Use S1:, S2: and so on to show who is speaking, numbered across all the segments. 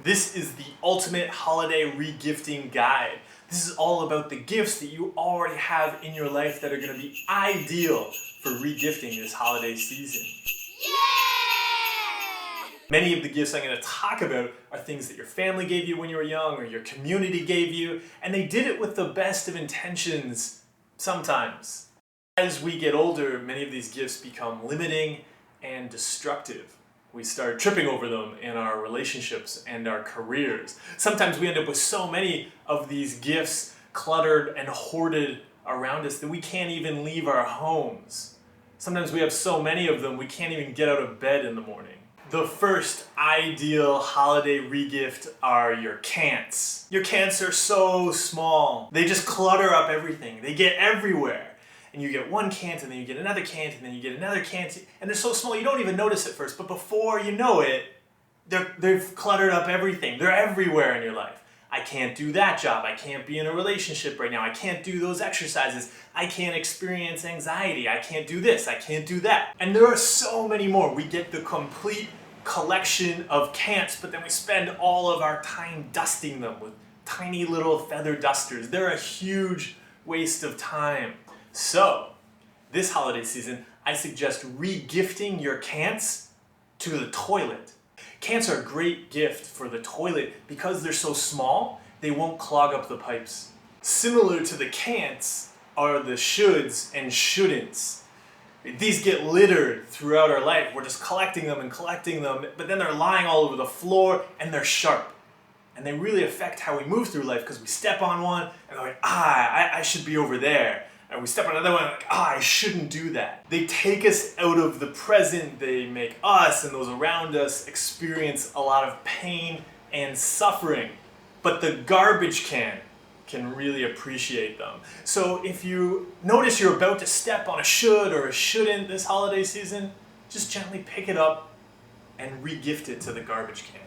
S1: This is the ultimate holiday regifting guide. This is all about the gifts that you already have in your life that are going to be ideal for regifting this holiday season.
S2: Yay!
S1: Many of the gifts I'm going to talk about are things that your family gave you when you were young or your community gave you, and they did it with the best of intentions sometimes. As we get older, many of these gifts become limiting and destructive. We start tripping over them in our relationships and our careers. Sometimes we end up with so many of these gifts cluttered and hoarded around us that we can't even leave our homes. Sometimes we have so many of them we can't even get out of bed in the morning. The first ideal holiday regift are your can'ts. Your can'ts are so small. They just clutter up everything. They get everywhere. And you get one cant, and then you get another cant, and then you get another cant, and they're so small you don't even notice at first, but before you know it, they've cluttered up everything. They're everywhere in your life. I can't do that job. I can't be in a relationship right now. I can't do those exercises. I can't experience anxiety. I can't do this. I can't do that. And there are so many more. We get the complete collection of cants, but then we spend all of our time dusting them with tiny little feather dusters. They're a huge waste of time. So, this holiday season, I suggest re-gifting your cants to the toilet. Cants are a great gift for the toilet because they're so small, they won't clog up the pipes. Similar to the cants are the shoulds and shouldn'ts. These get littered throughout our life. We're just collecting them, but then they're lying all over the floor and they're sharp. And they really affect how we move through life because we step on one and we're like, I should be over there. And we step on another one and like, I shouldn't do that. They take us out of the present. They make us and those around us experience a lot of pain and suffering. But the garbage can really appreciate them. So if you notice you're about to step on a should or a shouldn't this holiday season, just gently pick it up and re-gift it to the garbage can.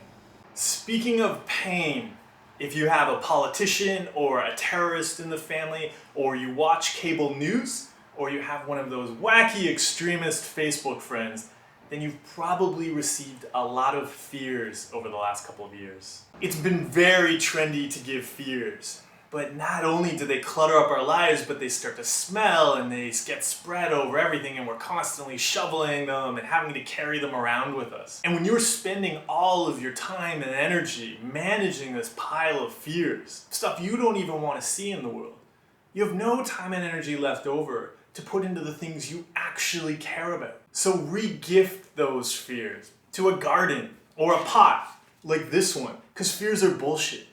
S1: Speaking of pain, if you have a politician or a terrorist in the family, or you watch cable news, or you have one of those wacky extremist Facebook friends, then you've probably received a lot of fears over the last couple of years. It's been very trendy to give fears. But not only do they clutter up our lives, but they start to smell and they get spread over everything and we're constantly shoveling them and having to carry them around with us. And when you're spending all of your time and energy managing this pile of fears, stuff you don't even want to see in the world, you have no time and energy left over to put into the things you actually care about. So re-gift those fears to a garden or a pot like this one, because fears are bullshit.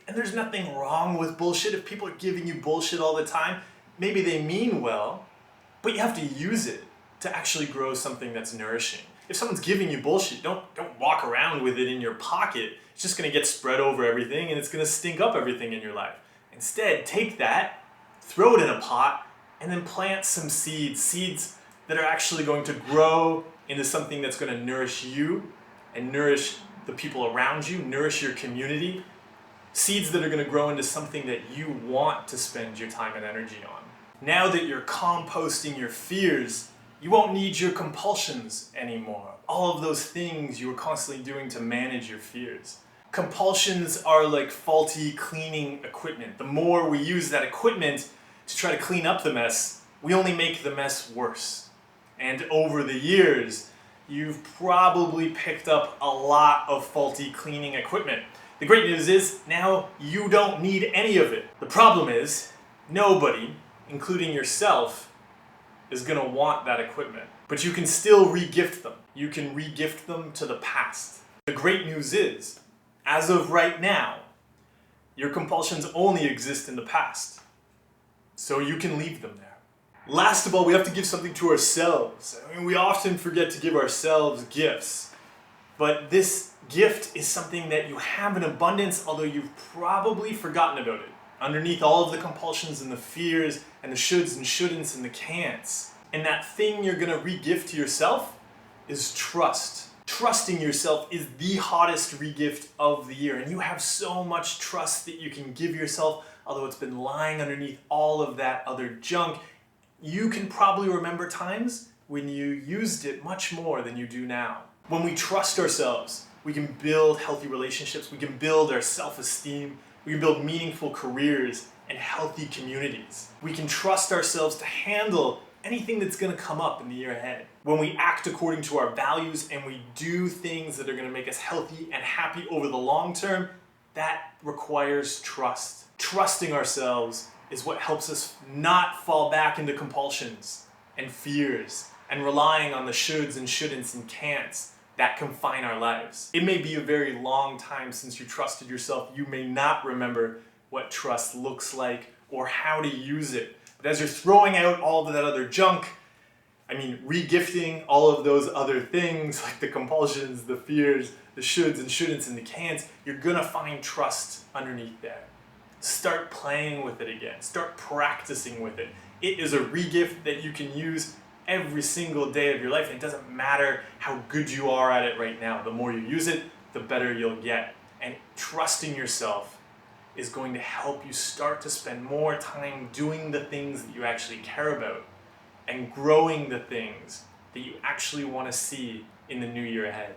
S1: And there's nothing wrong with bullshit. If people are giving you bullshit all the time, maybe they mean well, but you have to use it to actually grow something that's nourishing. If someone's giving you bullshit, don't walk around with it in your pocket. It's just going to get spread over everything and it's going to stink up everything in your life. Instead, take that, throw it in a pot, and then plant some seeds that are actually going to grow into something that's going to nourish you and nourish the people around you, nourish your community. Seeds that are going to grow into something that you want to spend your time and energy on. Now that you're composting your fears, you won't need your compulsions anymore. All of those things you were constantly doing to manage your fears. Compulsions are like faulty cleaning equipment. The more we use that equipment to try to clean up the mess, we only make the mess worse. And over the years, you've probably picked up a lot of faulty cleaning equipment. The great news is, now you don't need any of it. The problem is, nobody, including yourself, is going to want that equipment. But you can still re-gift them. You can re-gift them to the past. The great news is, as of right now, your compulsions only exist in the past. So you can leave them there. Last of all, we have to give something to ourselves. I mean, we often forget to give ourselves gifts. But this gift is something that you have in abundance, although you've probably forgotten about it. Underneath all of the compulsions and the fears and the shoulds and shouldn'ts and the can'ts. And that thing you're going to re-gift to yourself is trust. Trusting yourself is the hottest re-gift of the year. And you have so much trust that you can give yourself, although it's been lying underneath all of that other junk. You can probably remember times when you used it much more than you do now. When we trust ourselves, we can build healthy relationships, we can build our self-esteem, we can build meaningful careers and healthy communities. We can trust ourselves to handle anything that's going to come up in the year ahead. When we act according to our values and we do things that are going to make us healthy and happy over the long term, that requires trust. Trusting ourselves is what helps us not fall back into compulsions and fears and relying on the shoulds and shouldn'ts and can'ts that confine our lives. It may be a very long time since you trusted yourself. You may not remember what trust looks like or how to use it. But as you're throwing out all of that other junk, regifting all of those other things like the compulsions, the fears, the shoulds and shouldn'ts and the can'ts, you're gonna find trust underneath there. Start playing with it again. Start practicing with it. It is a regift that you can use every single day of your life. It doesn't matter how good you are at it right now. The more you use it, the better you'll get. And trusting yourself is going to help you start to spend more time doing the things that you actually care about and growing the things that you actually want to see in the new year ahead.